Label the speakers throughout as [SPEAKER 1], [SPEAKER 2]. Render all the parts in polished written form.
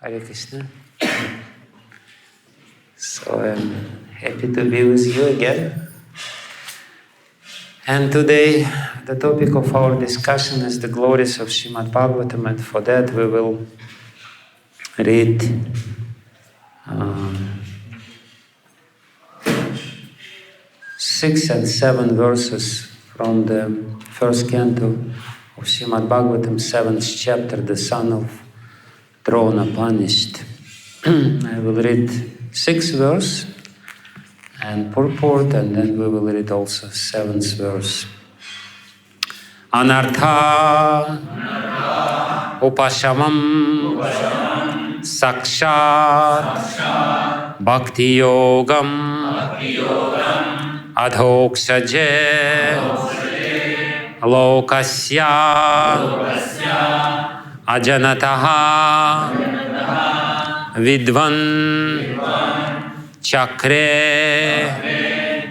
[SPEAKER 1] Hare Krishna. So I'm happy to be with you again. And today the topic of our discussion is the glories of Srimad Bhagavatam, and for that we will read 6 and 7 verses from the first canto of Srimad Bhagavatam, 7th chapter, the son of Drona punished. I will read 6 verse and purport, and then we will read also 7th verse. Anartha upaśamam sākṣād bhakti-yogam adhokṣaje lokasya ajānataḥ vidvān cakre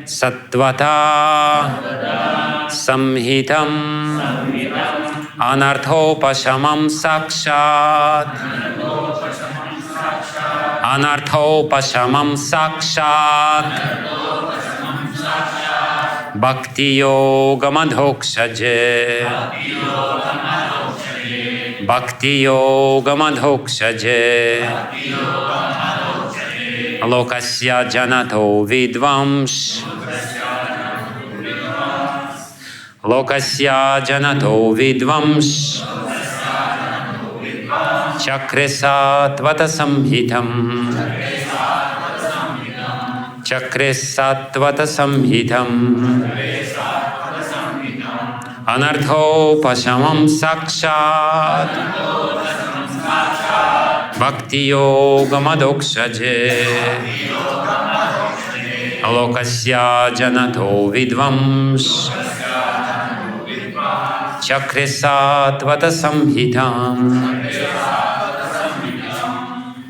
[SPEAKER 1] sātvata-saṁhitām anarthopaśamaṁ sākṣāt anarthopaśamaṁ sākṣāt bhakti-yogam adhokṣaje bhakti-yogam adhokṣaje lokasyājānato vidvāṁś lokasyājānato vidvāṁś cakre sātvata-saṁhitām cakre sātvata-saṁhitām anarthopaśamaṁ sākṣāt bhakti-yogam adhokṣaje lokasyājānato vidvāṁś cakre sātvata-saṁhitām.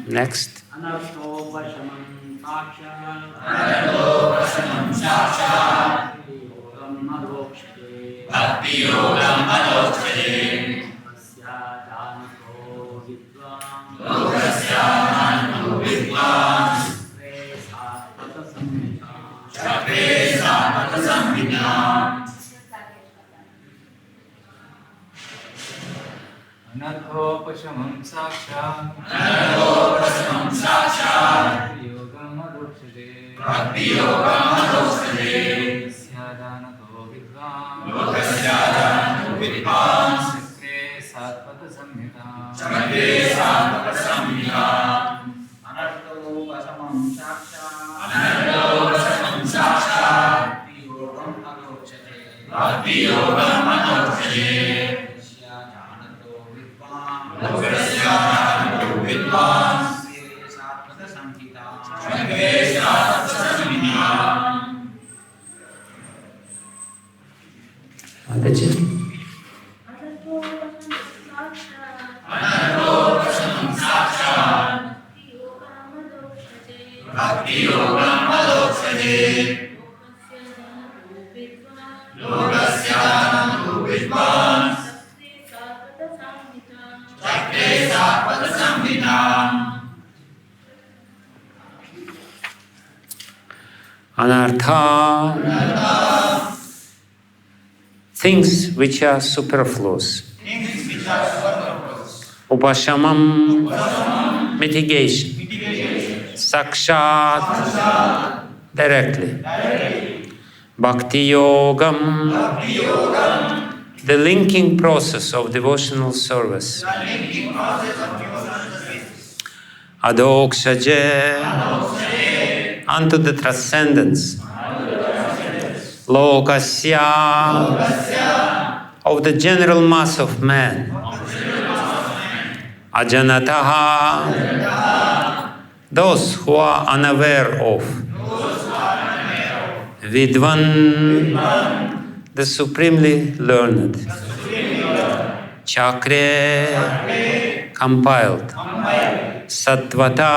[SPEAKER 1] Next.
[SPEAKER 2] Bhakti-yogam adhokṣaje lokasyājānato vidvān cakre sātvata-saṁhitām anarthopaśamaṁ sākṣāt bhakti-yogam adhokṣaje lokasyājānato vidvān cakre sātvata-saṁhitām anarthopaśamaṁ sākṣāt bhakti-yogam adhokṣaje lokasyājānato vidvān cakre sātvata-saṁhitām. anarthopaśamaṁ sākṣāt bhakti-yogam adhokṣaje lokasyājānato vidvān cakre sātvata-saṁhitām.
[SPEAKER 1] Anartha, things which are superfluous. Upaśamam, mitigation. Sākṣāt, directly. Bhakti-yogam, the linking process of devotional service. Adhokṣaje, unto the transcendence. Lokasya, of the general mass of man. Ajānataḥ, those who are unaware of. Vidvān, the supremely learned. Cakre, compiled. Sātvata,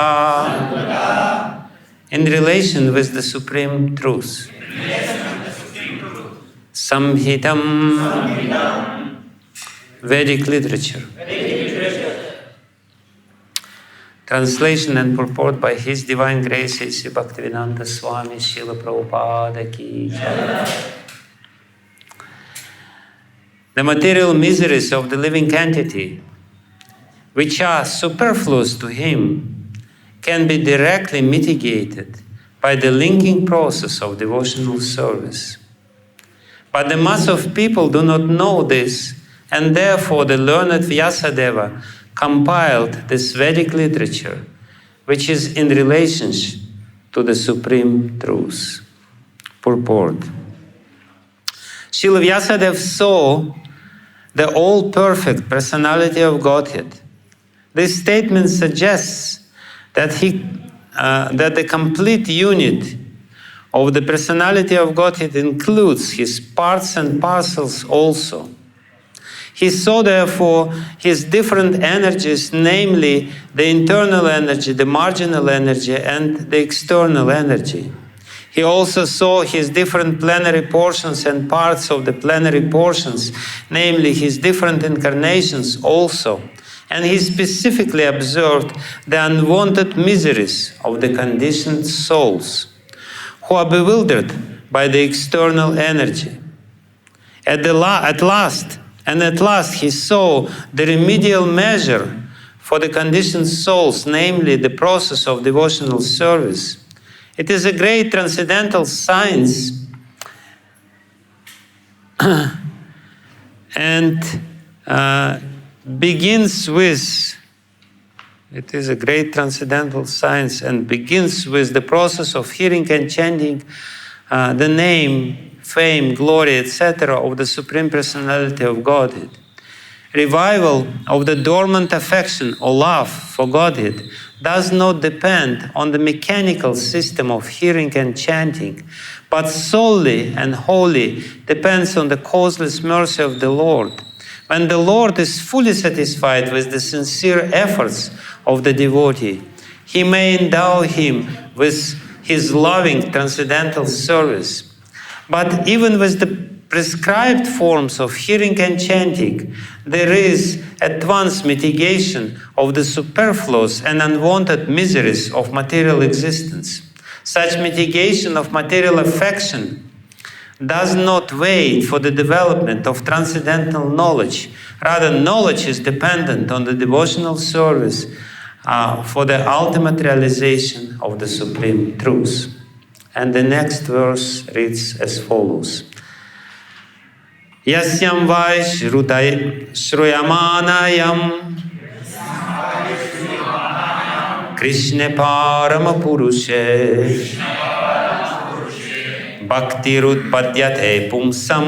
[SPEAKER 1] in relation with the supreme truth. Saṁhitām, Vedic literature. Translation and purport by His Divine Grace, Sri Bhakti Vijnana Swami, Srila Prabhupada Ki Jai. The material miseries of the living entity, which are superfluous to him, can be directly mitigated by the linking process of devotional service. But the mass of people do not know this, and therefore the learned Vyāsadeva compiled this Vedic literature, which is in relationship to the supreme truth. Purport. Srila Vyāsadeva saw the all-perfect personality of Godhead. This statement suggests that that the complete unit of the personality of Godhead includes his parts and parcels also. He saw, therefore, his different energies, namely the internal energy, the marginal energy, and the external energy. He also saw his different plenary portions and parts of the plenary portions, namely his different incarnations also. And he specifically observed the unwanted miseries of the conditioned souls, who are bewildered by the external energy. At last he saw the remedial measure for the conditioned souls, namely the process of devotional service. It is a great transcendental science and begins with the process of hearing and chanting the name, fame, glory, etc. of the Supreme Personality of Godhead. Revival of the dormant affection or love for Godhead does not depend on the mechanical system of hearing and chanting, but solely and wholly depends on the causeless mercy of the Lord. When the Lord is fully satisfied with the sincere efforts of the devotee, He may endow him with His loving transcendental service. But even with the prescribed forms of hearing and chanting, there is at once mitigation of the superfluous and unwanted miseries of material existence. Such mitigation of material affection does not wait for the development of transcendental knowledge. Rather, knowledge is dependent on the devotional service for the ultimate realization of the supreme truth. And the next verse reads as follows. Yasyam vai shruyamanayam Krishna parama purushe Bhaktirutpadyate pumsam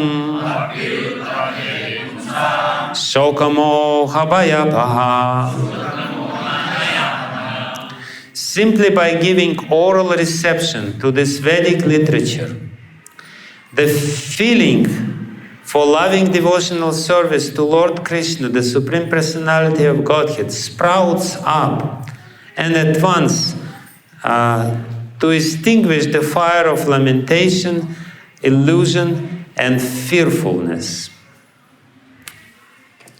[SPEAKER 1] Shokamoha bhayapaha. Simply by giving oral reception to this Vedic literature, the feeling for loving devotional service to Lord Krishna, the Supreme Personality of Godhead, sprouts up and at once to extinguish the fire of lamentation, illusion, and fearfulness.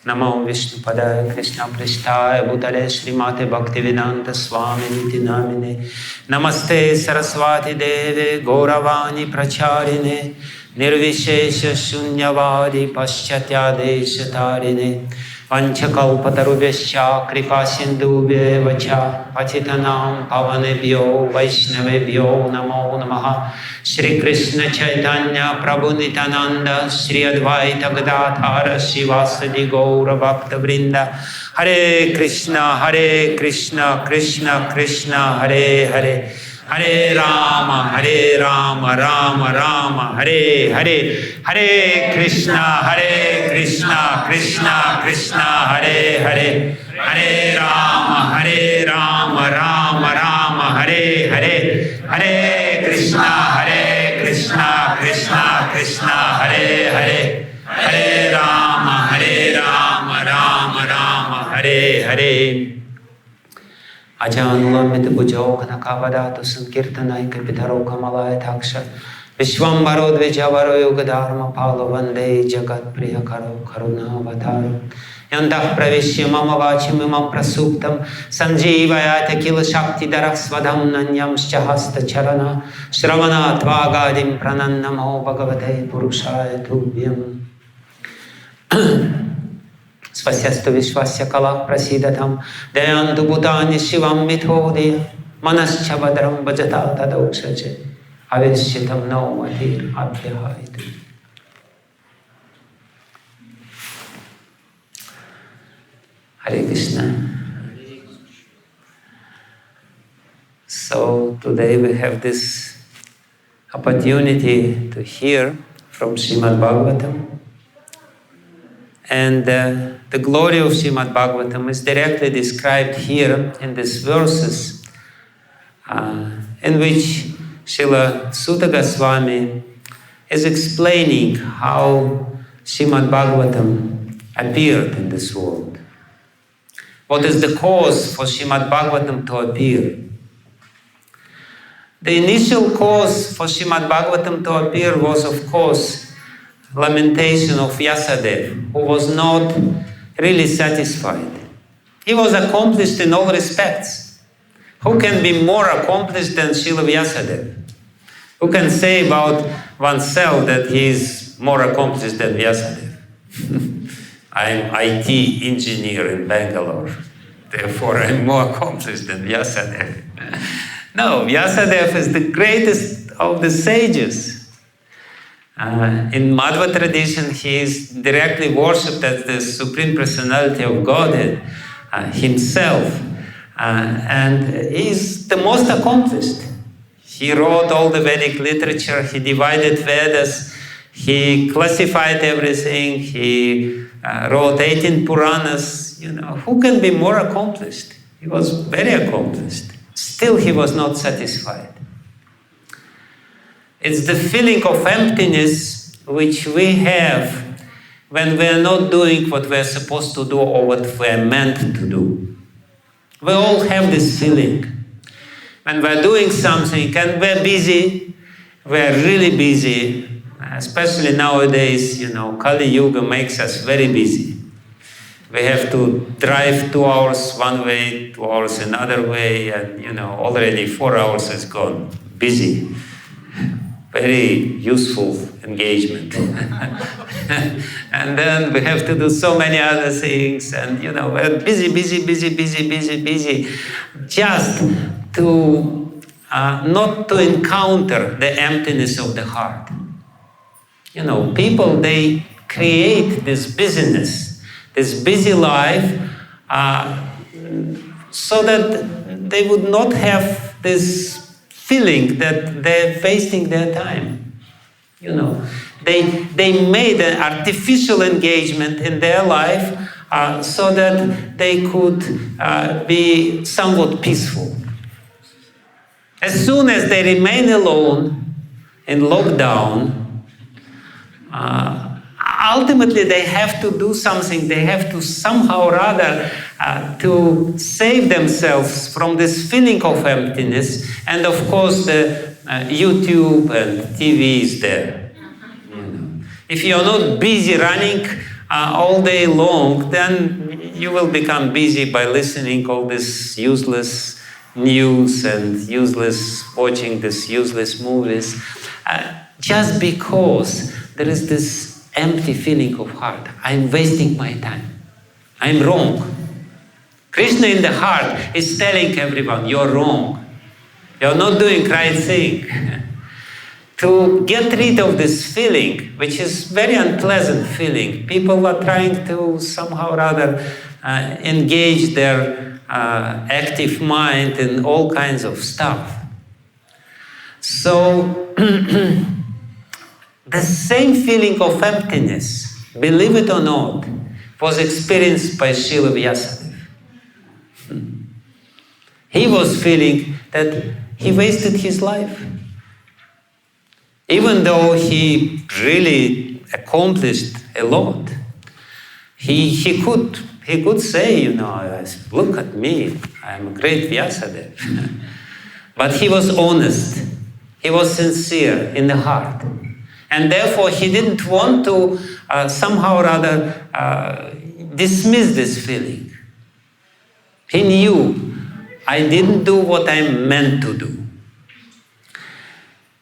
[SPEAKER 1] Namo Vishnu Padaya Krishna Prishtaya Bhutale Srimate Bhakti Vijnana Swami Niti Namine Namaste Saraswati Deve Gauravani Pracharine Nirvishesha Shunyavadi Paschatya Deshatarine Vanchakalpatarubhyascha Kripa Sindhubhye Vacha Patitanam Pavanebhyo Vaishnavebhyo Namo Namaha. Shri Krishna Chaitanya Prabhu Nityananda Shri Advaita Gadadhara Srivasadi Gaura Bhakta Vrinda. Hare Krishna Krishna Krishna Hare Hare Hare Rama Rama Rama Hare Hare. Hare Krishna Krishna Hare Hare. Hare Rama Rama Rama Hare Hare. Hare Krishna Krishna Hare Hare. Hare Rama Rama Hare Hare. Ajānataḥ bhujau kanakavadātu sankirtanai kapitaro kamalaya taksha Vishvambaro dvijavaro yogadharma palo vande jagat priya karo karuna avataro yantah pravishya mama vachim imam prasuptam sanjeevayata kila shakti darasvadam nanyamscha hasta charana shravanat vagadim pranannamo bhagavate purushaya tubhyam. Svasyastu vishvasya kalak prasidatam dayantu bhutani shivam mithodaya manascha vadram bhajata adhokṣaje avishyatam no matir abhyahaitu. Hare Krishna. So today we have this opportunity to hear from Srimad Bhagavatam. And the glory of Srimad Bhagavatam is directly described here in these verses, in which Srila Sutta Goswami is explaining how Srimad Bhagavatam appeared in this world. What is the cause for Srimad Bhagavatam to appear? The initial cause for Srimad Bhagavatam to appear was, of course, lamentation of Vyāsadeva, who was not really satisfied. He was accomplished in all respects. Who can be more accomplished than Srila Vyāsadeva? Who can say about oneself that he is more accomplished than Vyāsadeva? I'm IT engineer in Bangalore, therefore I'm more accomplished than Vyāsadeva. No, Vyāsadeva is the greatest of the sages. In Madhva tradition, he is directly worshipped as the Supreme Personality of Godhead himself, and he is the most accomplished. He wrote all the Vedic literature, he divided Vedas, he classified everything, he wrote 18 Puranas. Who can be more accomplished? He was very accomplished. Still, he was not satisfied. It's the feeling of emptiness which we have when we are not doing what we are supposed to do or what we are meant to do. We all have this feeling. When we are doing something and we are busy, we are really busy, especially nowadays, Kali Yuga makes us very busy. We have to drive 2 hours one way, 2 hours another way, and already 4 hours is gone. Busy. Very useful engagement. And then we have to do so many other things, and we're busy, just to not to encounter the emptiness of the heart. People, they create this busyness, this busy life, so that they would not have this feeling that they're wasting their time. They made an artificial engagement in their life so that they could be somewhat peaceful. As soon as they remain alone in lockdown, ultimately they have to do something. They have to somehow or other to save themselves from this feeling of emptiness. And of course, the YouTube and TV is there. If you're not busy running all day long, then you will become busy by listening all this useless news and watching these useless movies, just because there is this empty feeling of heart. I'm wasting my time. I'm wrong. Krishna in the heart is telling everyone, you're wrong. You're not doing right thing. To get rid of this feeling, which is very unpleasant feeling, people are trying to somehow or other engage their active mind in all kinds of stuff. So, the same feeling of emptiness, believe it or not, was experienced by Srila Vyāsadeva. He was feeling that he wasted his life. Even though he really accomplished a lot, he could say, look at me, I'm a great Vyāsadeva. But he was honest, he was sincere in the heart. And therefore he didn't want to somehow or other dismissed this feeling. He knew, I didn't do what I meant to do.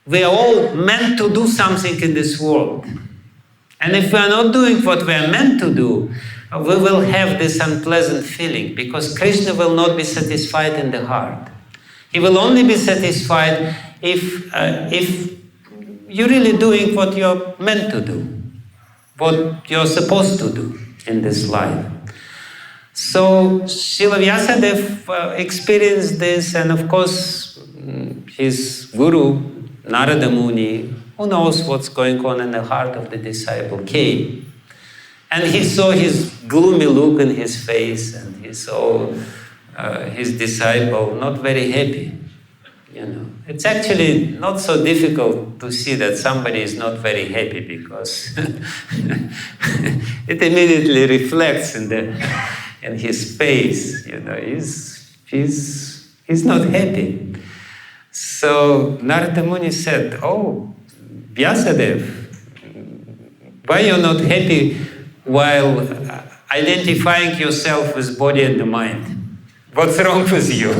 [SPEAKER 1] We are all meant to do something in this world. And if we are not doing what we are meant to do, we will have this unpleasant feeling, because Krishna will not be satisfied in the heart. He will only be satisfied if you're really doing what you're meant to do, what you're supposed to do in this life. So Srila Vyāsadeva experienced this, and of course his guru, Narada Muni, who knows what's going on in the heart of the disciple, came. And he saw his gloomy look in his face, and he saw his disciple not very happy. You know, it's actually not so difficult to see that somebody is not very happy, because it immediately reflects in his face. You know, he's not happy. So Narada Muni said, "Oh, Vyāsadeva, why you're not happy while identifying yourself with body and the mind? What's wrong with you?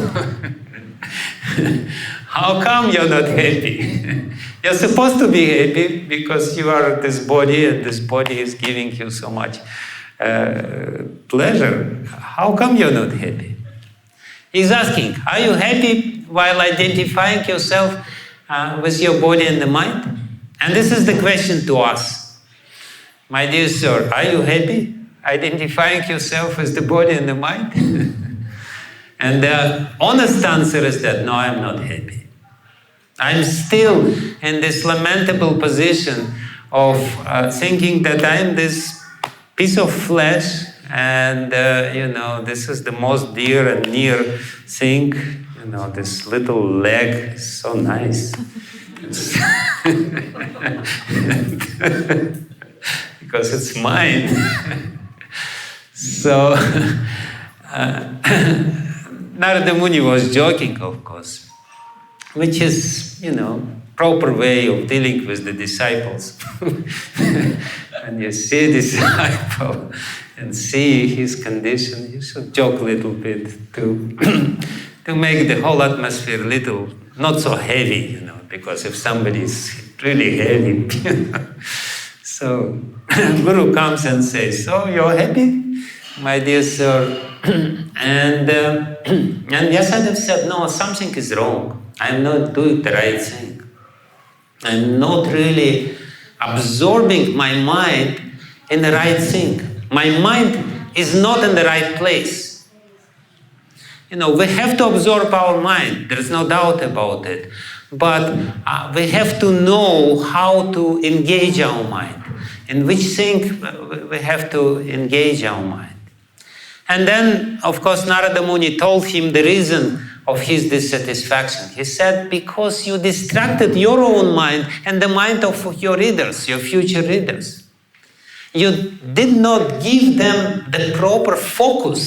[SPEAKER 1] How come you're not happy? You're supposed to be happy because you are this body, and this body is giving you so much pleasure. How come you're not happy?" He's asking, are you happy while identifying yourself with your body and the mind? And this is the question to us. My dear sir, are you happy identifying yourself with the body and the mind? And the honest answer is that no, I'm not happy. I'm still in this lamentable position of thinking that I'm this piece of flesh, and this is the most dear and near thing. You know, this little leg is so nice. Because it's mine. So Narada Muni was joking, of course, which is, proper way of dealing with the disciples. When you see a disciple and see his condition, you should joke a little bit to make the whole atmosphere a little not so heavy, because if somebody is really heavy, So Guru comes and says, "So you're happy, my dear sir?" And Vyāsadeva said, "No, something is wrong. I'm not doing the right thing. I'm not really absorbing my mind in the right thing. My mind is not in the right place." We have to absorb our mind. There is no doubt about it. But we have to know how to engage our mind. In which thing we have to engage our mind. And then, of course, Narada Muni told him the reason of his dissatisfaction. He said, because you distracted your own mind and the mind of your readers, your future readers. You did not give them the proper focus,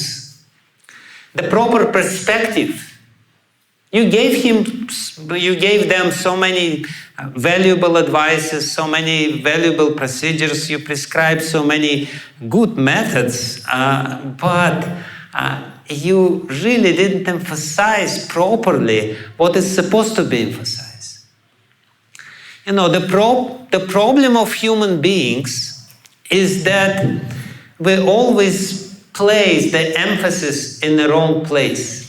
[SPEAKER 1] the proper perspective. You gave them so many valuable advices, so many valuable procedures. You prescribed so many good methods, but you really didn't emphasize properly what is supposed to be emphasized. The problem of human beings is that we always place the emphasis in the wrong place.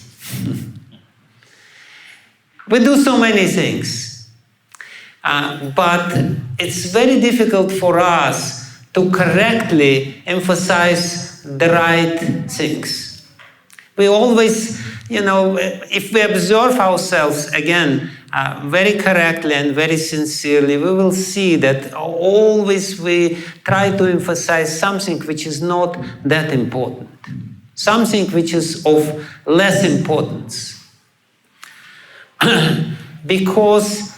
[SPEAKER 1] We do so many things, but it's very difficult for us to correctly emphasize the right things. We always, if we observe ourselves again very correctly and very sincerely, we will see that always we try to emphasize something which is not that important, something which is of less importance. Because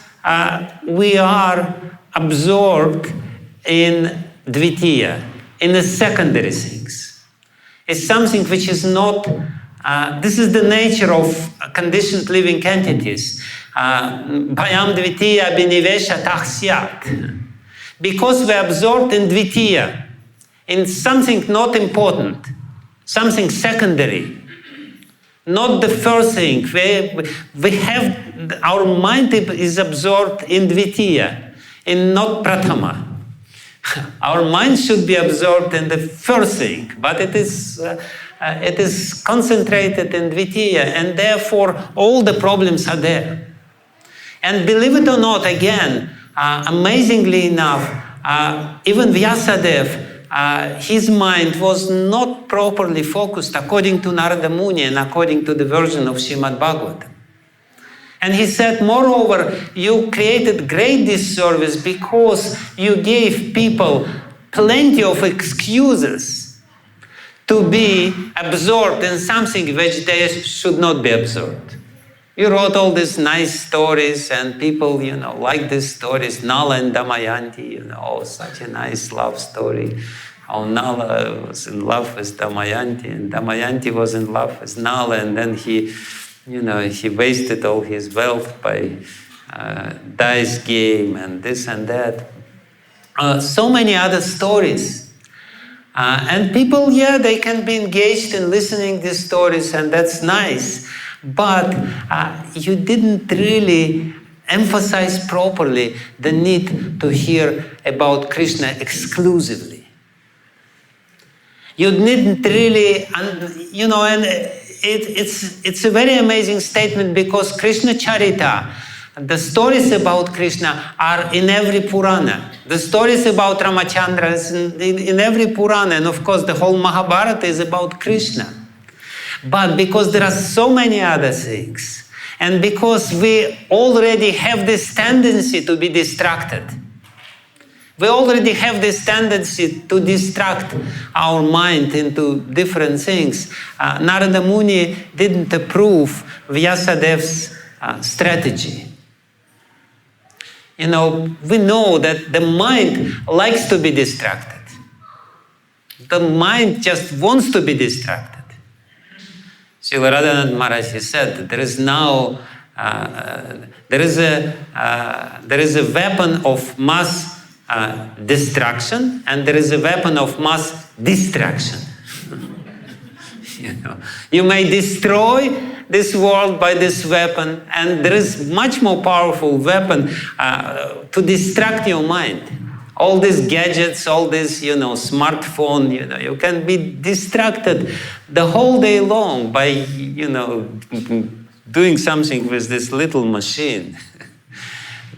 [SPEAKER 1] we are absorbed in dvitiya, in the secondary things. It's something which is not, this is the nature of conditioned living entities. Bhayam dvitiya binivesha sākṣāt. Because we are absorbed in dvitiya, in something not important, something secondary, not the first thing. We have, our mind is absorbed in dvitiya, in not prathama. Our mind should be absorbed in the first thing, but it is concentrated in dvitiya, and therefore all the problems are there. And believe it or not, again, amazingly enough, even Vyāsadeva, his mind was not properly focused according to Narada Muni and according to the version of Srimad Bhagavatam. And he said, moreover, you created great disservice because you gave people plenty of excuses to be absorbed in something which they should not be absorbed. You wrote all these nice stories, and people, like these stories, Nala and Damayanti, such a nice love story. How Nala was in love with Damayanti, and Damayanti was in love with Nala, and then he wasted all his wealth by dice game and this and that. So many other stories. And people, they can be engaged in listening these stories, and that's nice. But you didn't really emphasize properly the need to hear about Krishna exclusively. You didn't really, and it's a very amazing statement, because Krishna Charita, the stories about Krishna, are in every Purana. The stories about Ramachandra is in every Purana, and of course the whole Mahabharata is about Krishna. But because there are so many other things, and because we already have this tendency to be distracted, we already have this tendency to distract our mind into different things. Narada Muni didn't approve Vyasadeva's strategy. We know that the mind likes to be distracted. The mind just wants to be distracted. Srila Radhanath Maharaj said that there is a weapon of mass distraction, and there is a weapon of mass distraction. You may destroy this world by this weapon, and there is much more powerful weapon to distract your mind. All these gadgets, all this, smartphone, you can be distracted the whole day long by, doing something with this little machine.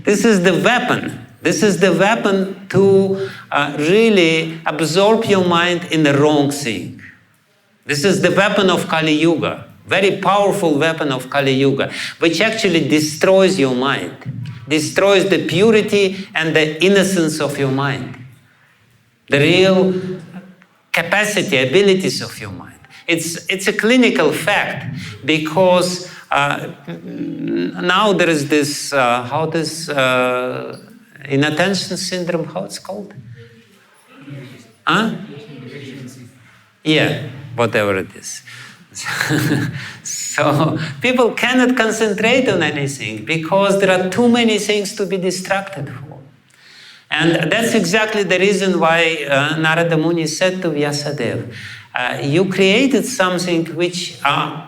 [SPEAKER 1] This is the weapon. This is the weapon to really absorb your mind in the wrong thing. This is the weapon of Kali Yuga, very powerful weapon of Kali Yuga, which actually destroys your mind, destroys the purity and the innocence of your mind, the real capacity, abilities of your mind. It's a clinical fact, because now there is this, inattention syndrome, how it's called? Yeah, whatever it is. So people cannot concentrate on anything because there are too many things to be distracted for. And that's exactly the reason why Narada Muni said to Vyāsadeva, you created something which,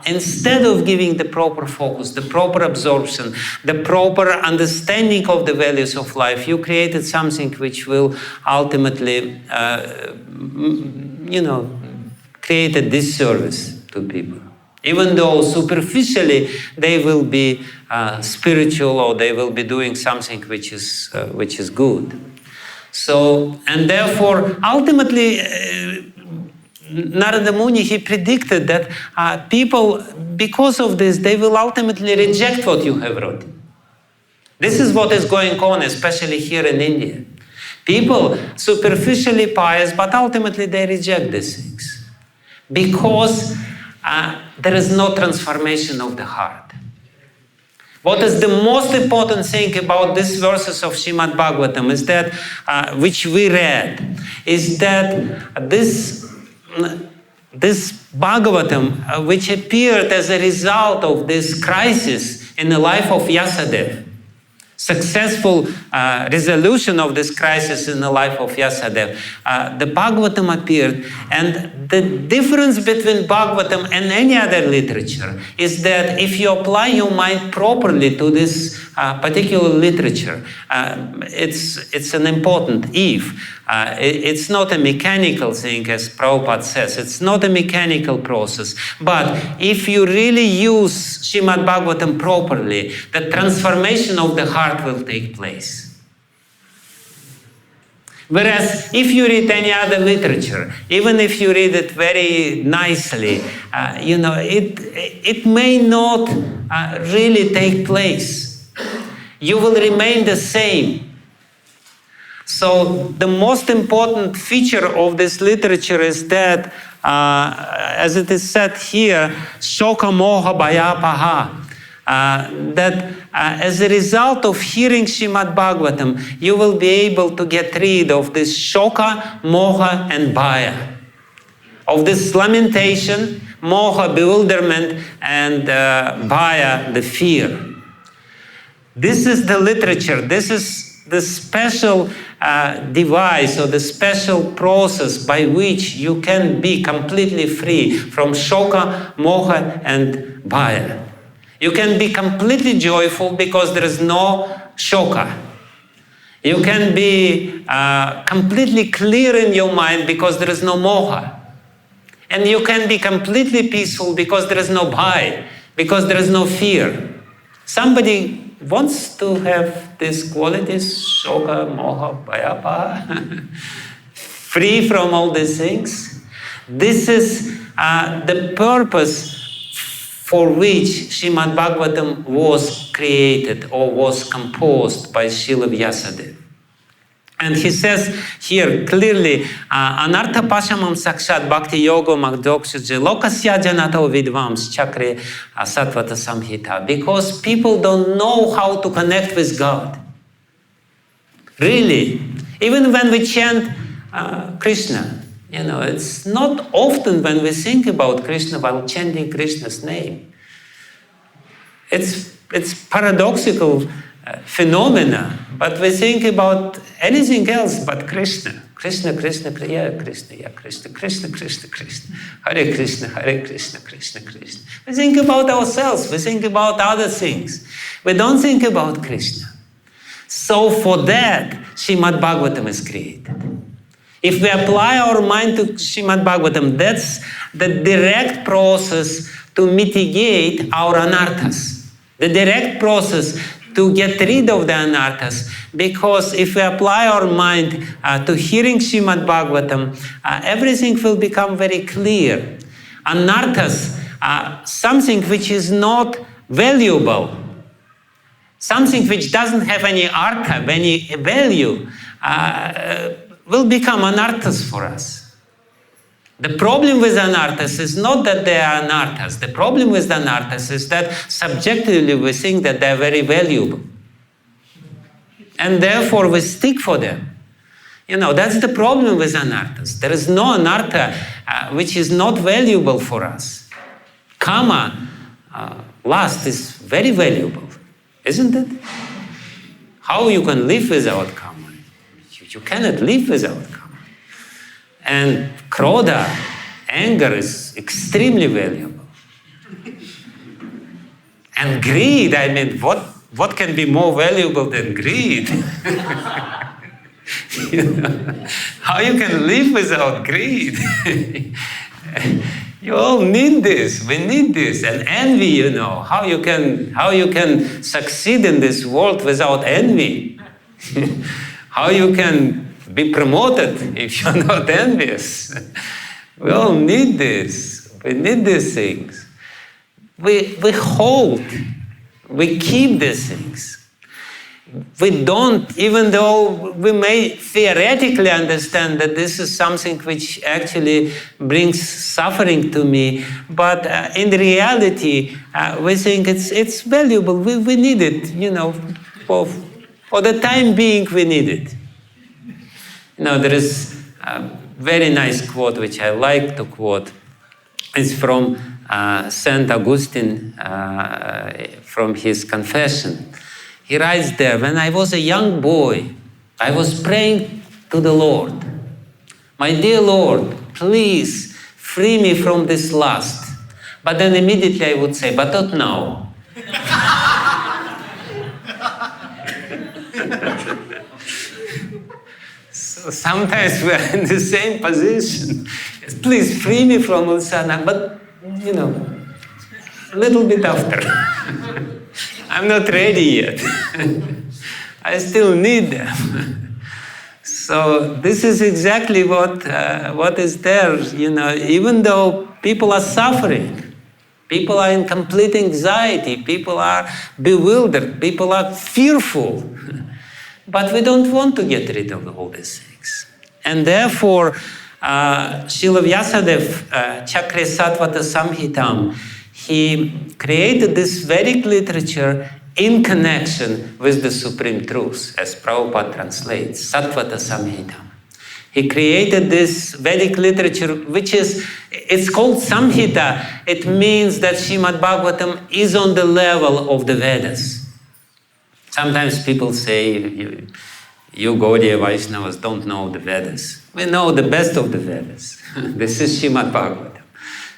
[SPEAKER 1] instead of giving the proper focus, the proper absorption, the proper understanding of the values of life, you created something which will ultimately, create a disservice to people. Even though superficially they will be spiritual, or they will be doing something which is good. So, and therefore, ultimately, Narada Muni, he predicted that people, because of this, they will ultimately reject what you have written. This is what is going on, especially here in India. People superficially pious, but ultimately they reject these things. Because there is no transformation of the heart. What is the most important thing about these verses of Srimad Bhagavatam is that, which we read, is that this Bhagavatam, which appeared as a result of this crisis in the life of Vyāsadeva. successful resolution of this crisis in the life of Vyāsadeva, the Bhagavatam appeared. And the difference between Bhagavatam and any other literature is that if you apply your mind properly to this particular literature, it's an important if. It's not a mechanical thing, as Prabhupada says. It's not a mechanical process. But if you really use Srimad Bhagavatam properly, the transformation of the heart will take place. Whereas if you read any other literature, even if you read it very nicely, it may not really take place. You will remain the same. So the most important feature of this literature is that, as it is said here, shoka moha bhayapaha, that as a result of hearing Srimad Bhagavatam, you will be able to get rid of this shoka, moha, and bhaya, of this lamentation, moha, bewilderment, and bhaya, the fear. This is the literature. This is the special device or the special process by which you can be completely free from shoka, moha, and bhaya. You can be completely joyful because there is no shoka. You can be completely clear in your mind because there is no moha. And you can be completely peaceful because there is no bhaya, because there is no fear. Somebody wants to have these qualities, shoka, moha, bhaya, free from all these things. This is the purpose for which Srimad Bhagavatam was created or was composed by Srila Vyāsadeva. And he says here clearly, anarthopaśamaṁ sākṣād bhakti-yogam adhokṣaje lokasyājānato vidvāṁś cakre sātvata-saṁhitām, because people don't know how to connect with God. Really. Even when we chant Krishna, it's not often when we think about Krishna while chanting Krishna's name. It's paradoxical phenomena, but we think about anything else but Krishna. Krishna, Krishna, Krishna, Krishna, Krishna, Krishna, Krishna, Krishna, Hare Krishna, Hare Krishna, Krishna, Krishna. We think about ourselves, we think about other things. We don't think about Krishna. So for that, Srimad Bhagavatam is created. If we apply our mind to Srimad Bhagavatam, that's the direct process to mitigate our anarthas. The direct process to get rid of the anarthas, because if we apply our mind to hearing Srimad Bhagavatam, everything will become very clear. Anarthas, something which is not valuable, something which doesn't have any artha, any value, will become anarthas for us. The problem with anarthas is not that they are anarthas. The problem with anarthas is that subjectively we think that they are very valuable. And therefore we stick for them. That's the problem with anarthas. There is no anartha which is not valuable for us. Kama, lust, is very valuable, isn't it? How you can live without kama? You cannot live without kama. And krodha, anger, is extremely valuable. And greed, what can be more valuable than greed? How you can live without greed? You all need this. We need this. And envy, how you can succeed in this world without envy? How you can be promoted if you're not envious? We all need this. We need these things. We hold, we keep these things. We don't, even though we may theoretically understand that this is something which actually brings suffering to me, but in reality, we think it's valuable. We need it, for the time being, we need it. There is a very nice quote which I like to quote. It's from Saint Augustine, from his confession. He writes there, when I was a young boy, I was praying to the Lord. My dear Lord, please free me from this lust. But then immediately I would say, but not now. So sometimes we are in the same position. Please free me from ulsana, but a little bit after. I'm not ready yet. I still need them. So this is exactly what is there. Even though people are suffering, people are in complete anxiety, people are bewildered, people are fearful, but we don't want to get rid of all these things. And therefore, Srila Vyāsadeva, cakre sātvata-saṁhitām, he created this Vedic literature in connection with the Supreme Truth, as Prabhupada translates, sātvata-saṁhitām. He created this Vedic literature, it's called Samhita. It means that Srimad Bhagavatam is on the level of the Vedas. Sometimes people say, you Gaudiya Vaishnavas don't know the Vedas. We know the best of the Vedas. This is Srimad Bhagavatam.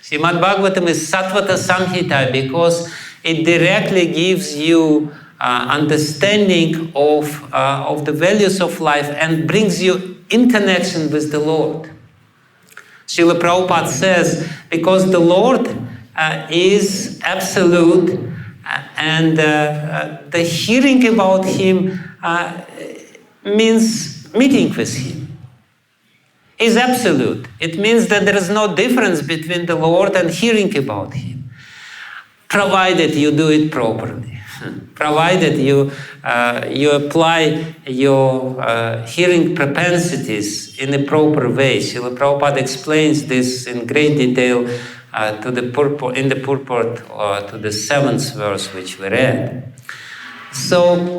[SPEAKER 1] Srimad Bhagavatam is sātvata-saṁhitā because it directly gives you understanding of the values of life and brings you in connection with the Lord. Srila Prabhupada says, because the Lord is absolute and the hearing about Him means meeting with Him. Is absolute. It means that there is no difference between the Lord and hearing about Him, provided you do it properly, provided you apply your hearing propensities in a proper way. Srila Prabhupada explains this in great detail in the purport to the 7th verse which we read. So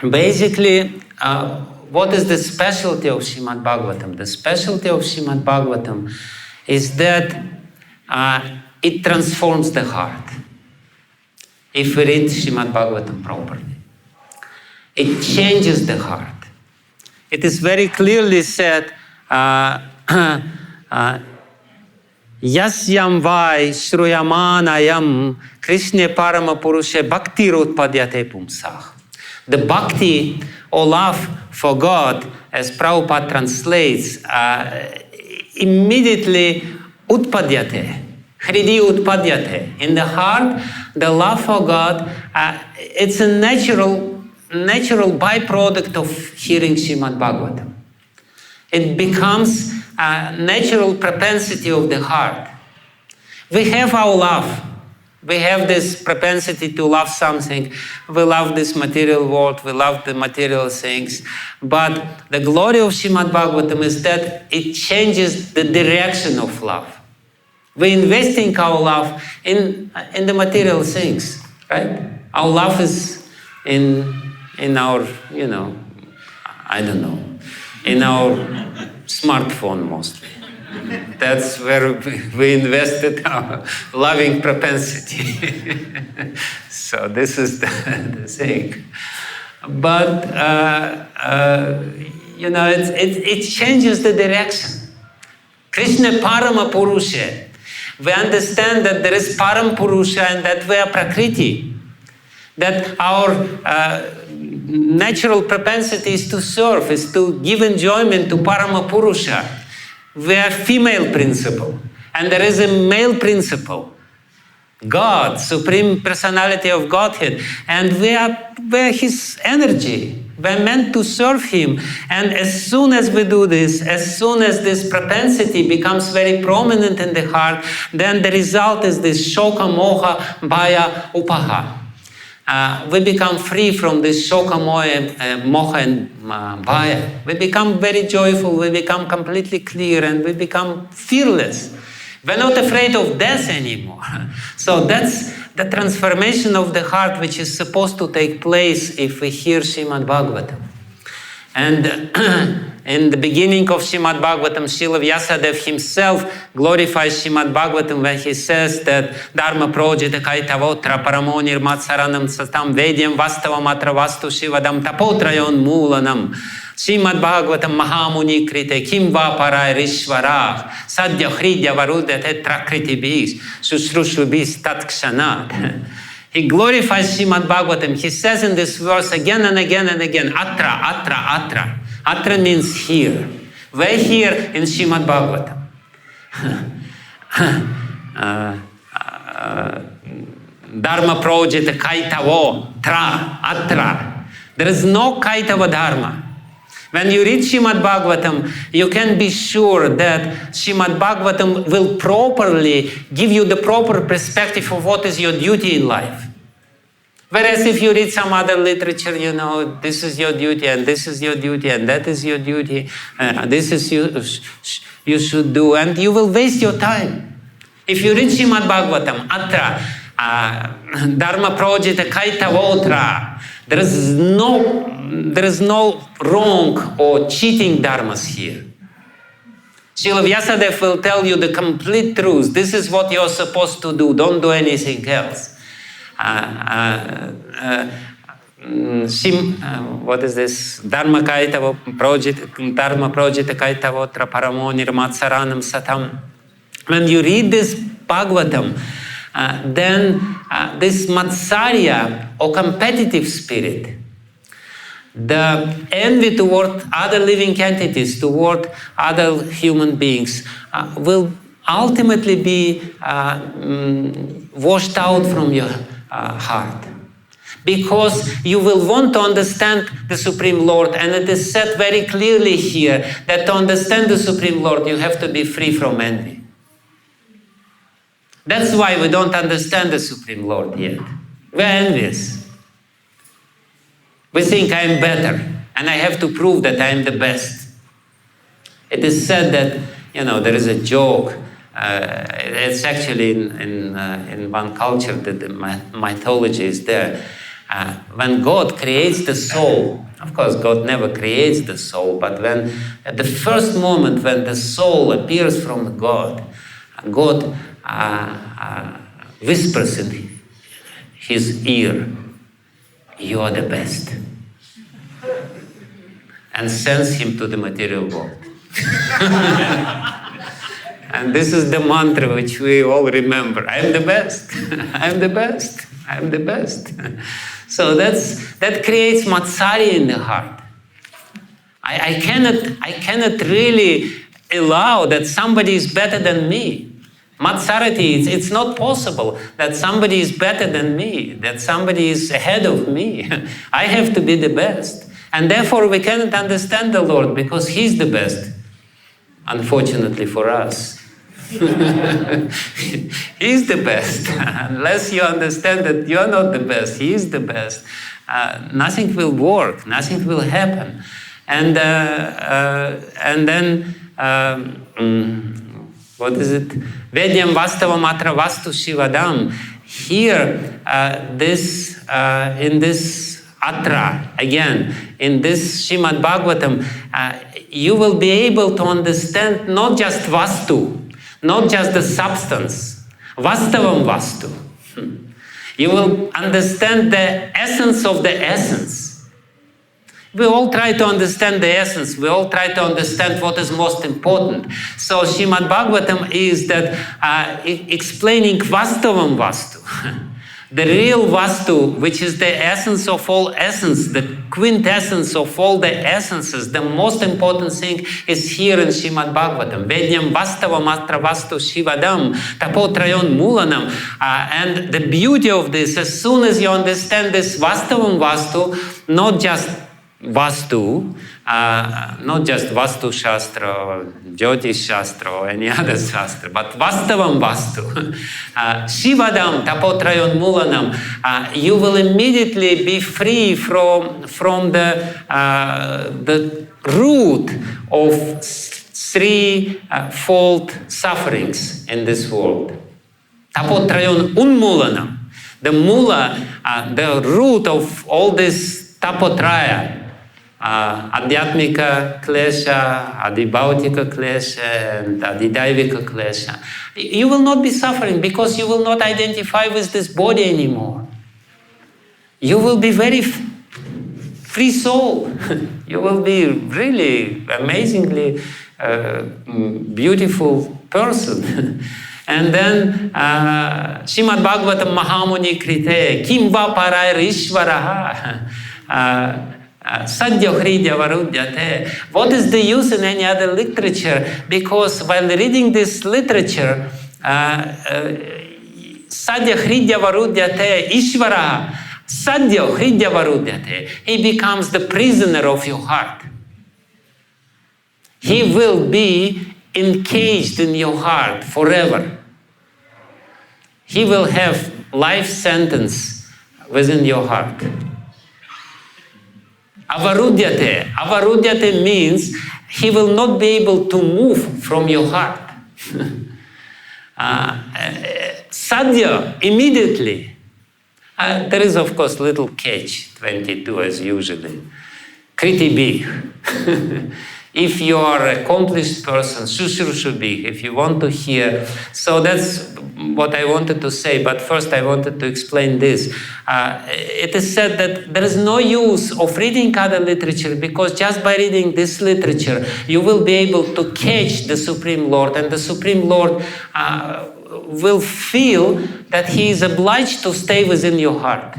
[SPEAKER 1] basically, what is the specialty of Srimad Bhagavatam? The specialty of Srimad Bhagavatam is that it transforms the heart. If we read Srimad Bhagavatam properly, it changes the heart. It is very clearly said, Yasyam vai shruyamanayam Krishna parama purushe bhakti utpadyate pumsah. The bhakti, or love for God, as Prabhupada translates, immediately utpadyate, hridi utpadyate. In the heart, the love for God, it's a natural byproduct of hearing Srimad Bhagavatam. It becomes a natural propensity of the heart. We have our love. We have this propensity to love something. We love this material world. We love the material things. But the glory of Srimad Bhagavatam is that it changes the direction of love. We're investing our love in the material things, right? Our love is in our, I don't know, in our smartphone mostly. That's where we invested our loving propensity. So this is the thing. But, it changes the direction. Krishna Parama Purusha. We understand that there is Param Purusha and that we are Prakriti. That our natural propensity is to serve, is to give enjoyment to Parama Purusha. We are female principle, and there is a male principle, God, Supreme Personality of Godhead, and we are His energy. We are meant to serve Him, and as soon as we do this, as soon as this propensity becomes very prominent in the heart, then the result is this shoka, moha, bhaya, upaha. We become free from this shoka, moha, and bhaya. We become very joyful, we become completely clear, and we become fearless. We're not afraid of death anymore. So that's the transformation of the heart which is supposed to take place if we hear Srimad Bhagavatam. And In the beginning of Srimad Bhagavatam, Srila Vyāsadeva himself glorifies Srimad Bhagavatam when he says that Dharma projita kaitavotra paramonir matsaranam satam vedyam vastavam atra vastu shivadam tapotrayon mūlanam Srimad Bhagavatam Mahamuni krite kim va parai rishvarah sadhya hridya varudya tetra kritibis susrushubis tatkshanat. He glorifies Srimad Bhagavatam. He says in this verse again and again and again, atra, atra, atra. Atra means here. Where here in Srimad Bhagavatam? Dharma projita kaitavo, tra, atra. There is no kaitava dharma. When you read Srimad Bhagavatam, you can be sure that Srimad Bhagavatam will properly give you the proper perspective of what is your duty in life. Whereas if you read some other literature, this is your duty, and this is your duty, and that is your duty, this is you should do, and you will waste your time. If you read Srimad Bhagavatam, atra, dharma projita kaitavotra, there is no wrong or cheating dharmas here. Srila Vyāsadeva will tell you the complete truth. This is what you're supposed to do. Don't do anything else. What is this? Dharma projita kaitavotra paramonir matsaranam satam. When you read this Bhagavatam, then this matsarya or competitive spirit, the envy toward other living entities, toward other human beings, will ultimately be washed out from your heart. Because you will want to understand the Supreme Lord, and it is said very clearly here that to understand the Supreme Lord, you have to be free from envy. That's why we don't understand the Supreme Lord yet. We're envious. We think I'm better, and I have to prove that I'm the best. It is said that, there is a joke. It's actually in one culture that the mythology is there. When God creates the soul, of course, God never creates the soul, but when at the first moment when the soul appears from God, God whispers in his ear, "You are the best," and sends him to the material world. And this is the mantra which we all remember. I am the best. I am the best. I am the best. So that creates matsarya in the heart. I cannot really allow that somebody is better than me. Matsarati, it's not possible that somebody is better than me, that somebody is ahead of me. I have to be the best. And therefore we cannot understand the Lord because He's the best. Unfortunately for us. He's the best. Unless you understand that you are not the best, He is the best, nothing will work, nothing will happen. And then, what is it? Vedyam vastavam atra vastu shivadam. Here, in this atra, again, in this Srimad Bhagavatam, you will be able to understand not just vastu, not just the substance, vastavam vastu. You will understand the essence of the essence. We all try to understand the essence. We all try to understand what is most important. So Srimad Bhagavatam is that explaining vastavam vastu. The real vastu, which is the essence of all essence, the quintessence of all the essences, the most important thing is here in Srimad Bhagavatam. Vedyam vastavam atra vastu shivadam tapotrayon mūlanam. And the beauty of this, as soon as you understand this vastavam vastu, not just Vastu, not just Vastu Shastra or Jyotish Shastra or any other Shastra, but Vastavam Vastu. Shivadam Tapotrayon Mūlanam. You will immediately be free from the root of threefold sufferings in this world. Tapotrayon Unmūlanam. The mula, the root of all this tapotraya, Adhyatmika klesha, adhibhautika klesha, and adhidaivika klesha. You will not be suffering because you will not identify with this body anymore. You will be very free soul. You will be really amazingly beautiful person. And then Srimad Bhagavatam Mahamuni Krite Kim va parai Ishvaraha Sadhya Hridya Varudyate. What is the use in any other literature? Because while reading this literature, Sadhya Hridya Varudyate Ishvaraha Sadhya Hridya Varudyate, he becomes the prisoner of your heart. He will be encaged in your heart forever. He will have life sentence within your heart. Avarudyate. Avarudyate means he will not be able to move from your heart. Sadhya, immediately. There is, of course, little catch, 22 as usually. Kriti. If you are an accomplished person, shushrushubhi, if you want to hear. So that's what I wanted to say, but first I wanted to explain this. It is said that there is no use of reading other literature because just by reading this literature, you will be able to catch the Supreme Lord, and the Supreme Lord will feel that he is obliged to stay within your heart.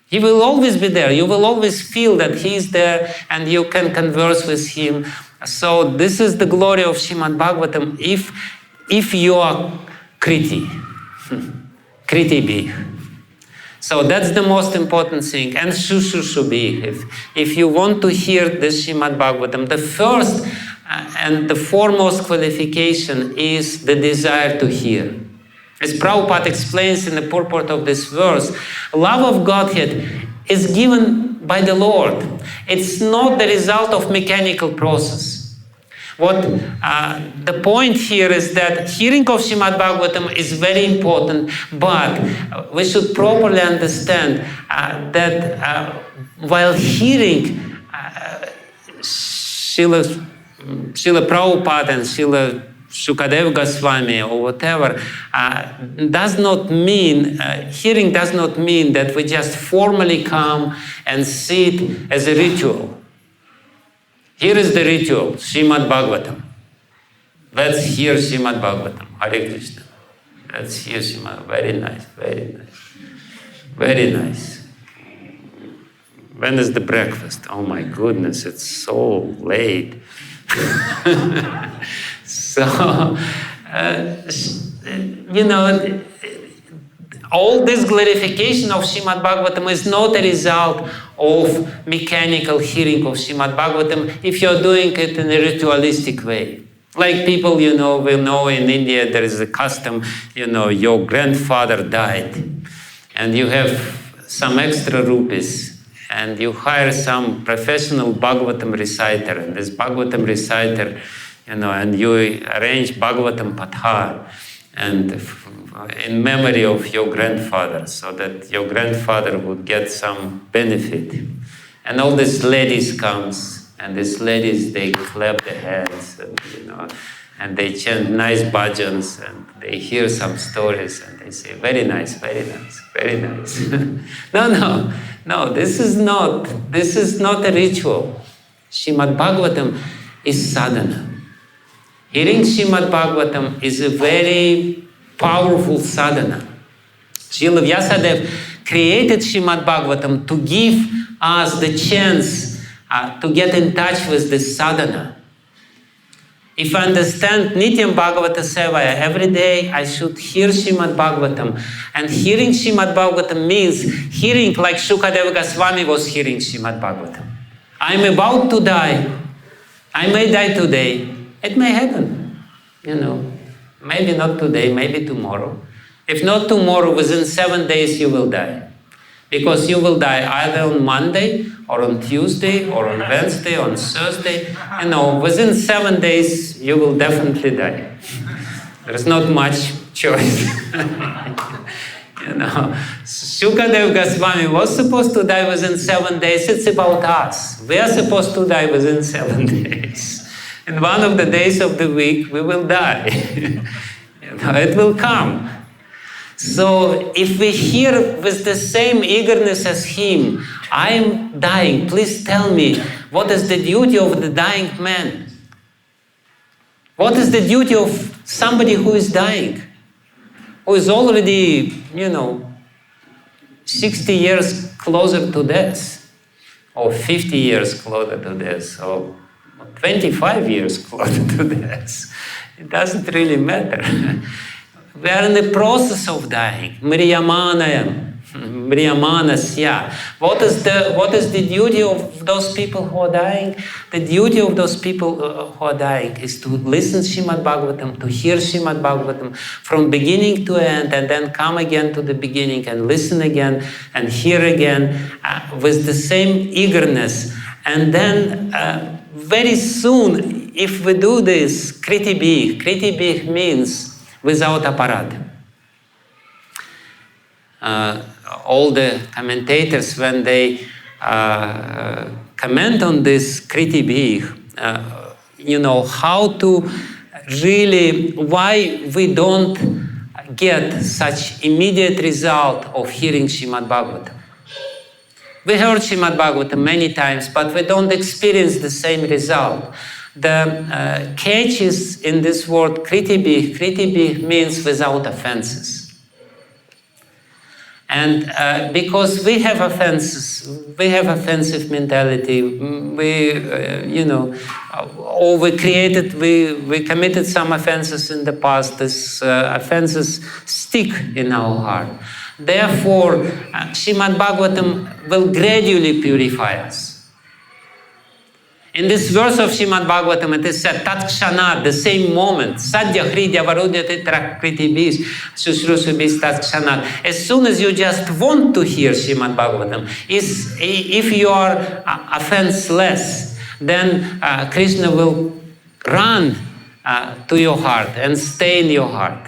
[SPEAKER 1] He will always be there. You will always feel that he is there and you can converse with him. So this is the glory of Srimad Bhagavatam if you are Kriti. Kriti be. So that's the most important thing. And Shushushubi. If you want to hear this Srimad Bhagavatam, the first and the foremost qualification is the desire to hear. As Prabhupada explains in the purport of this verse, love of Godhead is given by the Lord. It's not the result of mechanical process. What the point here is that hearing of Srimad Bhagavatam is very important, but we should properly understand that while hearing Srila Prabhupada and Srila Shukadeva Goswami or whatever, does not mean, hearing does not mean that we just formally come and sit as a ritual. Here is the ritual, Srimad Bhagavatam. Let's hear Srimad Bhagavatam, Hare Krishna. Let's hear Srimad, very nice, very nice. Very nice. When is the breakfast? Oh my goodness, it's so late. So, all this glorification of Srimad Bhagavatam is not a result of mechanical hearing of Srimad Bhagavatam if you're doing it in a ritualistic way. Like people, we know in India there is a custom, your grandfather died and you have some extra rupees and you hire some professional Bhagavatam reciter, and this Bhagavatam reciter, and you arrange Bhagavatam Patha and in memory of your grandfather, so that your grandfather would get some benefit. And all these ladies comes, and these ladies, they clap their hands, and they chant nice bhajans, and they hear some stories, and they say, very nice, very nice, very nice. No, this is not a ritual. Srimad Bhagavatam is sadhana. Hearing Srimad Bhagavatam is a very powerful sadhana. Srila Vyāsadeva created Srimad Bhagavatam to give us the chance to get in touch with this sadhana. If I understand Nityam Bhagavata Sevaya, every day I should hear Srimad Bhagavatam. And hearing Srimad Bhagavatam means hearing like Shukadeva Goswami was hearing Srimad Bhagavatam. I'm about to die. I may die today. It may happen, maybe not today, maybe tomorrow. If not tomorrow, within 7 days you will die. Because you will die either on Monday, or on Tuesday, or on Wednesday, or on Thursday. Within 7 days you will definitely die. There's not much choice. Shukadeva Goswami was supposed to die within 7 days. It's about us. We are supposed to die within 7 days. In one of the days of the week, we will die. It will come. So if we hear with the same eagerness as him, I am dying, please tell me, what is the duty of the dying man? What is the duty of somebody who is dying? Who is already, 60 years closer to death, or 50 years closer to death, or 25 years closer to death. It doesn't really matter. We are in the process of dying. Mriyamanasya. What is the duty of those people who are dying? The duty of those people who are dying is to listen to Srimad Bhagavatam, to hear Srimad Bhagavatam from beginning to end, and then come again to the beginning and listen again and hear again with the same eagerness. And then very soon, if we do this, Kritibih means without aparat. All the commentators, when they comment on this Kritibih, how to really, why we don't get such immediate result of hearing Srimad Bhagavatam. We heard Srimad Bhagavatam many times, but we don't experience the same result. The catch is in this word Kritibih. Kritibih means without offenses. And because we have offenses, we have offensive mentality, we committed some offenses in the past. These offenses stick in our heart. Therefore, Srimad Bhagavatam will gradually purify us. In this verse of Srimad Bhagavatam, it is said, Tatkṣanāt, the same moment, Sadhya Hridya Varudhyate Kritibis, Sushrusubis Tatkṣanāt. As soon as you just want to hear Srimad Bhagavatam, if you are offenseless, then Krishna will run to your heart and stay in your heart.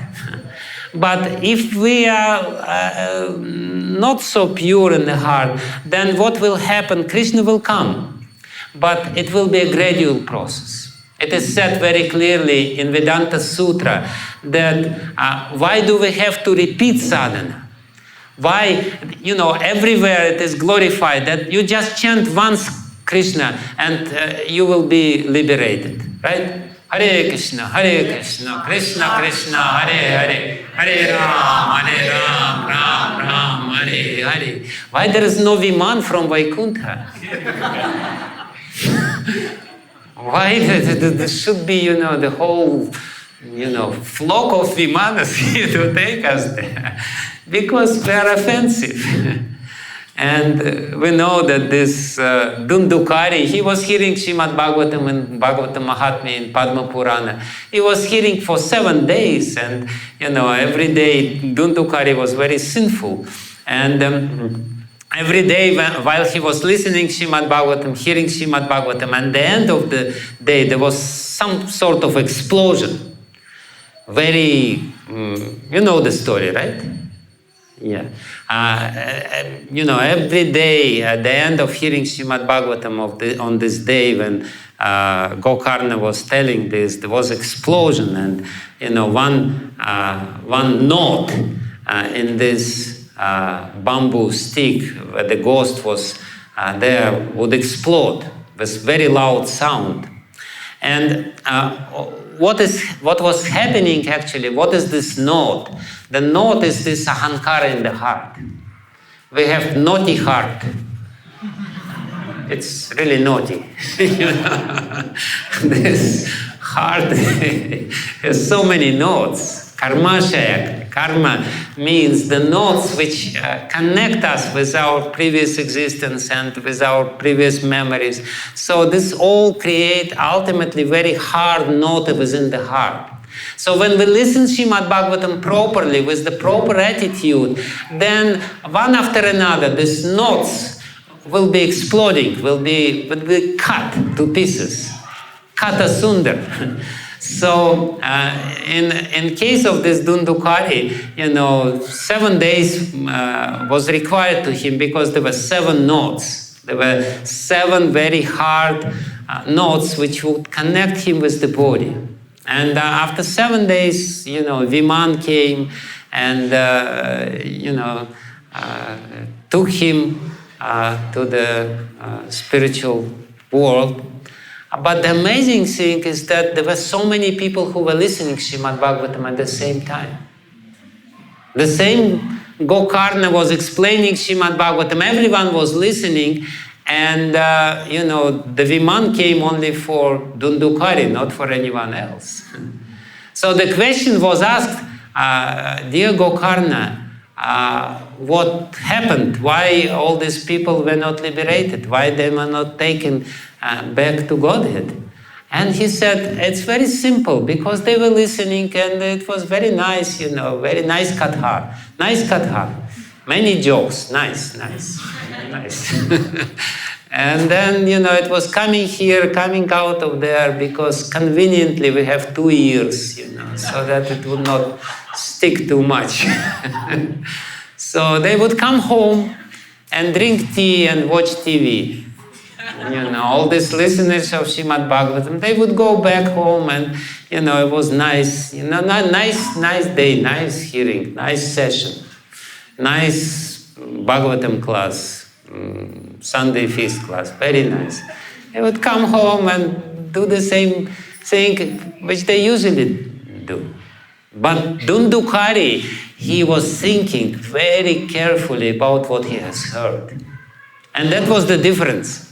[SPEAKER 1] But if we are not so pure in the heart, then what will happen? Krishna will come. But it will be a gradual process. It is said very clearly in Vedanta Sutra that why do we have to repeat sadhana? Why, everywhere it is glorified that you just chant once Krishna and you will be liberated, right? Hare Krishna, Krishna Krishna, Hare Hare, Hare Ram, Ram Ram, Hare Hare. Why there is no Viman from Vaikuntha? Why there should be, the whole, flock of Vimanas here to take us there? Because we are offensive. And we know that this Dundukari, he was hearing Srimad Bhagavatam and Bhagavatam Mahatmya in Padma Purana. He was hearing for 7 days, and every day Dundukari was very sinful. And every day while he was listening Srimad Bhagavatam, hearing Srimad Bhagavatam, at the end of the day there was some sort of explosion. Very, you know the story, right? Yeah. Every day at the end of hearing Srimad Bhagavatam on this day when Gokarna was telling this, there was explosion, and one knot in this bamboo stick where the ghost was there would explode with very loud sound. And what was happening actually, what is this knot? The knot is this ahankara in the heart. We have naughty heart. It's really naughty. This heart has so many knots. Karma means the knots which connect us with our previous existence and with our previous memories. So this all create ultimately very hard knot within the heart. So when we listen Srimad Bhagavatam properly, with the proper attitude, then one after another, these knots will be exploding, will be cut to pieces. Kata sundar. So in case of this Dundukari, 7 days was required to him because there were 7 notes. There were 7 very hard notes which would connect him with the body. And after 7 days, Viman came and, took him to the spiritual world. But the amazing thing is that there were so many people who were listening to Srimad Bhagavatam at the same time. The same Gokarna was explaining Srimad Bhagavatam, everyone was listening, and the Viman came only for Dundukari, not for anyone else. So the question was asked, dear Gokarna, what happened? Why all these people were not liberated? Why they were not taken back to Godhead? And he said, it's very simple, because they were listening and it was very nice, very nice katha. Nice katha. Many jokes. Nice. And then, it was coming here, coming out of there, because conveniently we have 2 ears, so that it would not stick too much. So they would come home and drink tea and watch TV. All these listeners of Srimad Bhagavatam, they would go back home and, it was nice, nice day, nice hearing, nice session, nice Bhagavatam class, Sunday feast class, very nice. They would come home and do the same thing which they usually do. But Dundukari, he was thinking very carefully about what he has heard. And that was the difference.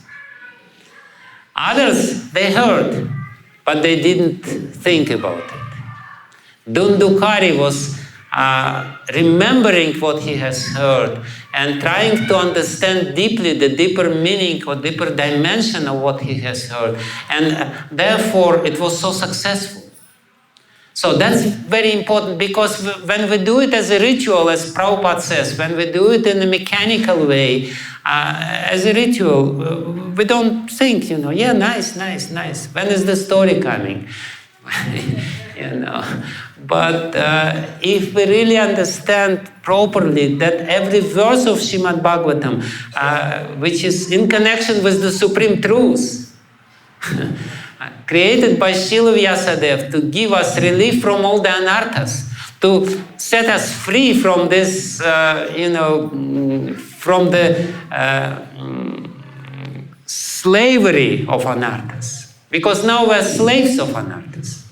[SPEAKER 1] Others, they heard, but they didn't think about it. Dundukari was remembering what he has heard and trying to understand deeply the deeper meaning or deeper dimension of what he has heard. And therefore, it was so successful. So that's very important, because when we do it as a ritual, as Prabhupada says, when we do it in a mechanical way, as a ritual, we don't think, yeah, nice. When is the story coming? But if we really understand properly that every verse of Srimad Bhagavatam, which is in connection with the supreme truth, created by Srila Vyāsadeva to give us relief from all the anarthas, to set us free from this, from the slavery of anarthas. Because now we're slaves of anarthas.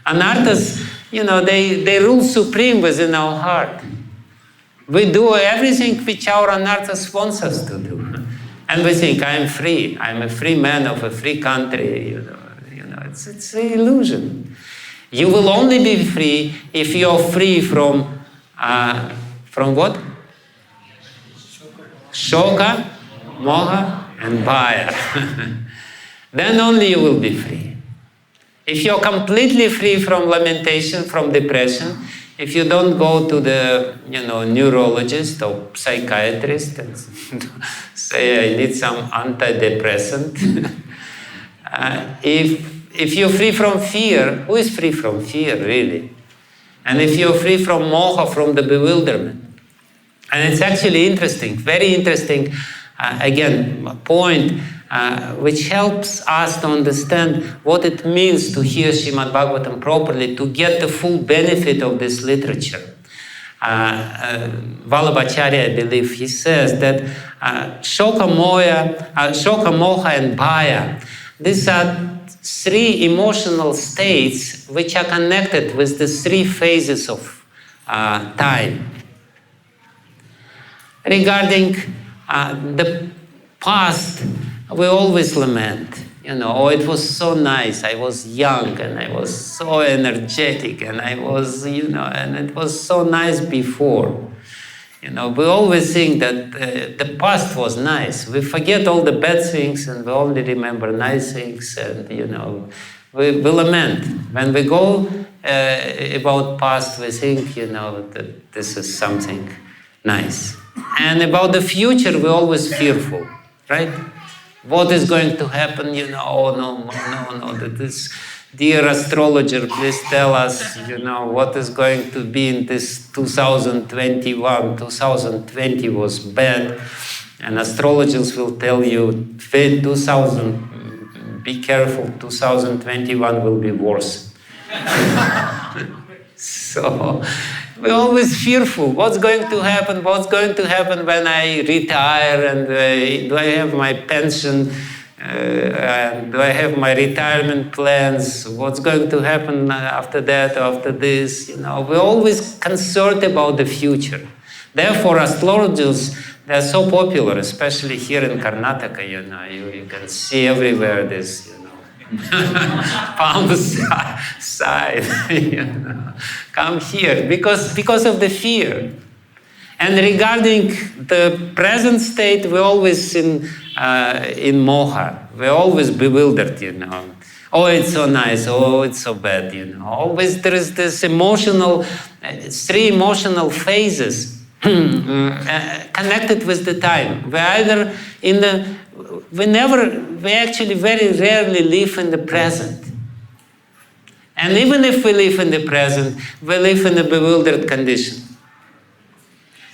[SPEAKER 1] Anarthas, they rule supreme within our heart. We do everything which our anarthas wants us to do. And we think, I am free. I am a free man of a free country. It's an illusion. You will only be free if you are free from what? Shoka, moha, and bhaya. Then only you will be free. If you're completely free from lamentation, from depression, if you don't go to the, neurologist or psychiatrist and say, I need some antidepressant. If you're free from fear, who is free from fear, really? And if you're free from moha, from the bewilderment. And it's actually interesting, very interesting, again, a point which helps us to understand what it means to hear Srimad Bhagavatam properly, to get the full benefit of this literature. Vallabhacharya, I believe, he says that Shoka, Moha, and Bhaya, these are 3 emotional states which are connected with the 3 phases of time. Regarding the past, we always lament, oh, it was so nice, I was young and I was so energetic and I was, and it was so nice before. We always think that the past was nice. We forget all the bad things and we only remember nice things, and, we lament. When we go about past, we think, that this is something nice. And about the future, we're always fearful, right? What is going to happen? Oh, no, that dear astrologer, please tell us, what is going to be in this 2021. 2020 was bad, and astrologers will tell you, be careful, 2021 will be worse. So we're always fearful. What's going to happen? What's going to happen when I retire? And do I have my pension? And do I have my retirement plans? What's going to happen after that, after this? We're always concerned about the future. Therefore, astrologers, they're so popular, especially here in Karnataka. You can see everywhere this, palm side, come here because of the fear. And regarding the present state, we're always in moha. We're always bewildered, Oh, it's so nice. Oh, it's so bad, Always there is this three emotional phases connected with the time. We actually very rarely live in the present. And even if we live in the present, we live in a bewildered condition.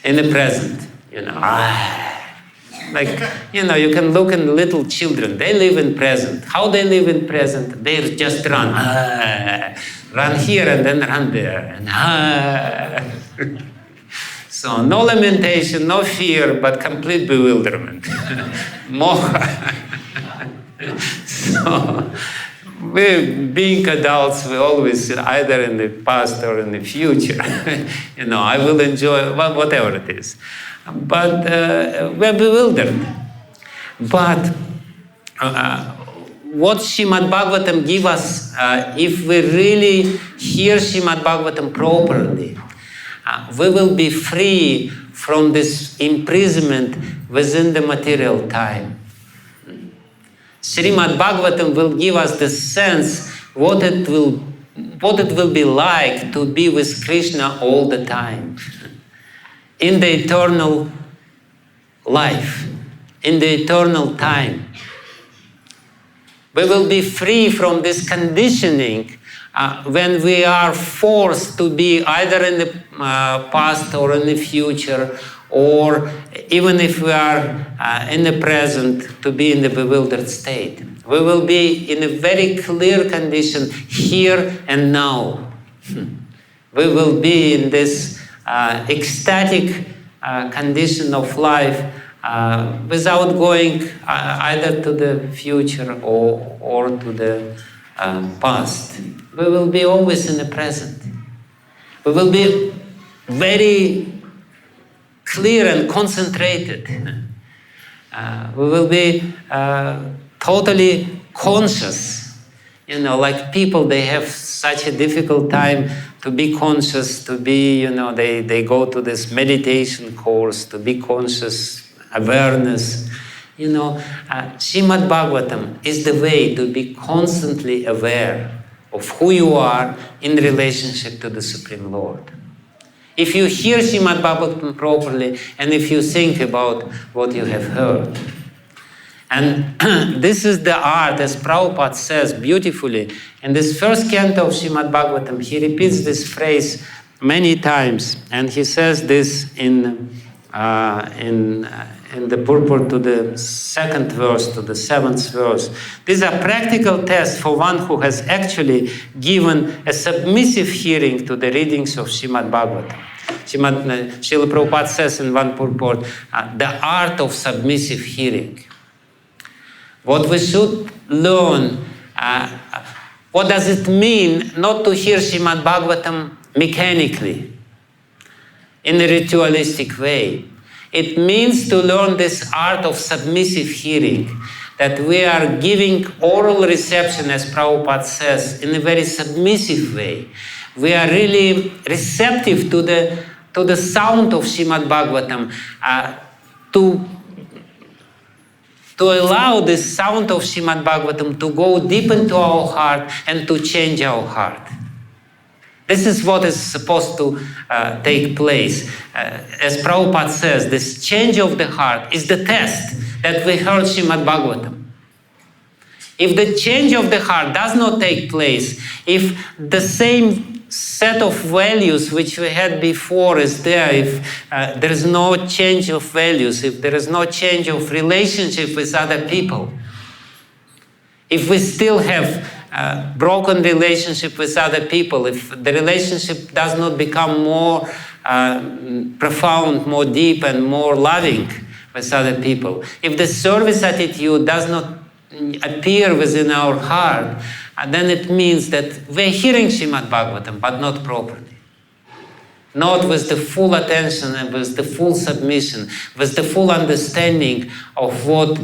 [SPEAKER 1] In the present, you can look at little children. They live in present. How they live in present? They just run. Run here and then run there. And So no lamentation, no fear, but complete bewilderment. Moha. So we, being adults, we always either in the past or in the future. I will enjoy whatever it is. But we're bewildered. But what Srimad Bhagavatam gives us, if we really hear Srimad Bhagavatam properly, we will be free from this imprisonment within the material time. Srimad Bhagavatam will give us the sense what it will be like to be with Krishna all the time. In the eternal life, in the eternal time. We will be free from this conditioning when we are forced to be either in the past or in the future, or even if we are in the present, to be in the bewildered state. We will be in a very clear condition here and now. We will be in this ecstatic condition of life without going either to the future or to the past. We will be always in the present. We will be very clear and concentrated. We will be totally conscious. Like people, they have such a difficult time to be conscious, to be, they go to this meditation course, to be conscious, awareness. Srimad Bhagavatam is the way to be constantly aware of who you are in relationship to the Supreme Lord. If you hear Srimad Bhagavatam properly, and if you think about what you have heard. And this is the art, as Prabhupada says beautifully. In this first canto of Srimad Bhagavatam, he repeats this phrase many times. And he says this in the purport to the second verse, to the seventh verse. These are practical tests for one who has actually given a submissive hearing to the readings of Srimad Bhagavatam. Srila Prabhupada says in one purport, the art of submissive hearing. What we should learn, what does it mean not to hear Srimad Bhagavatam mechanically, in a ritualistic way? It means to learn this art of submissive hearing, that we are giving oral reception, as Prabhupada says, in a very submissive way. We are really receptive to the sound of Srimad Bhagavatam, to allow the sound of Srimad Bhagavatam to go deep into our heart and to change our heart. This is what is supposed to take place. As Prabhupada says, this change of the heart is the test that we heard Srimad Bhagavatam. If the change of the heart does not take place, if the same set of values which we had before is there, if there is no change of values, if there is no change of relationship with other people, if we still have broken relationship with other people, if the relationship does not become more profound, more deep and more loving with other people, if the service attitude does not appear within our heart, then it means that we're hearing Srimad Bhagavatam, but not properly. Not with the full attention and with the full submission, with the full understanding of what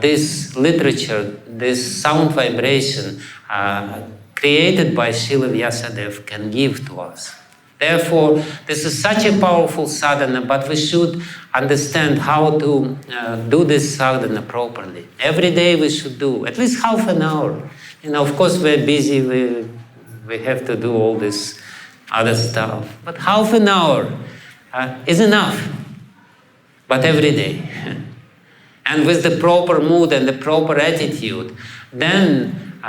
[SPEAKER 1] this literature, this sound vibration created by Srila Vyāsadeva can give to us. Therefore, this is such a powerful sadhana, but we should understand how to do this sadhana properly. Every day we should do at least half an hour. Of course we're busy, we have to do all this other stuff. But half an hour is enough, but every day. And with the proper mood and the proper attitude, then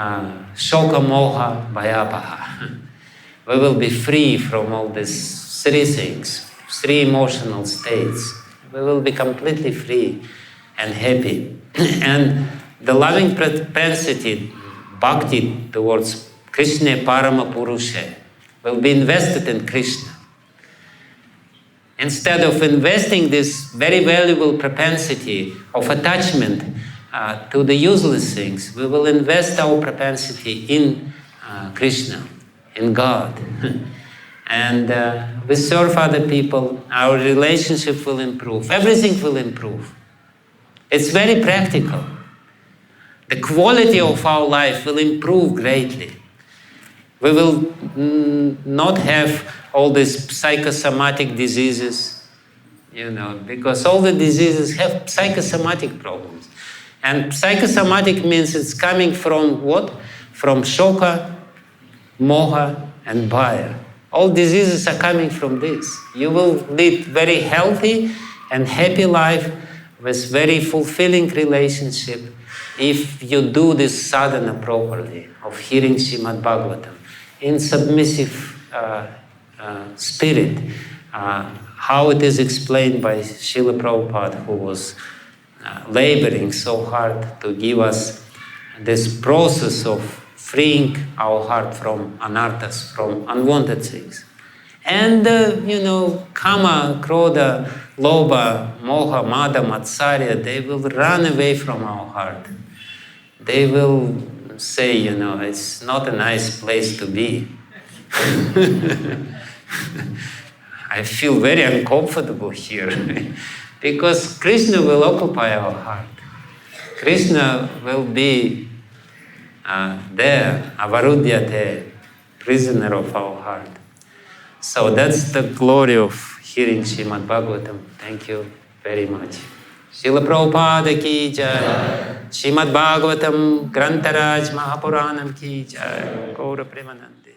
[SPEAKER 1] shoka moha bhayapaha. We will be free from all these three things, three emotional states. We will be completely free and happy. And the loving propensity, bhakti towards Krishna Parama Purusha, will be invested in Krishna. Instead of investing this very valuable propensity of attachment to the useless things, we will invest our propensity in Krishna, in God. And we serve other people, our relationship will improve, everything will improve. It's very practical. The quality of our life will improve greatly. We will not have all these psychosomatic diseases, because all the diseases have psychosomatic problems. And psychosomatic means it's coming from what? From shoka, moha, and bhaya. All diseases are coming from this. You will lead very healthy and happy life with very fulfilling relationship if you do this sadhana properly of hearing Srimad Bhagavatam in submissive spirit, how it is explained by Srila Prabhupada, who was laboring so hard to give us this process of freeing our heart from anarthas, from unwanted things. And, kama, krodha, lobha, moha, mada, matsarya, they will run away from our heart. They will say, it's not a nice place to be. I feel very uncomfortable here. Because Krishna will occupy our heart. Krishna will be there, avarudyate, prisoner of our heart. So that's the glory of hearing Srimad Bhagavatam. Thank you very much. Srila Prabhupada ki jai. Srimad Bhagavatam Grantaraj Mahapuranam ki jai. Gaura Premanande.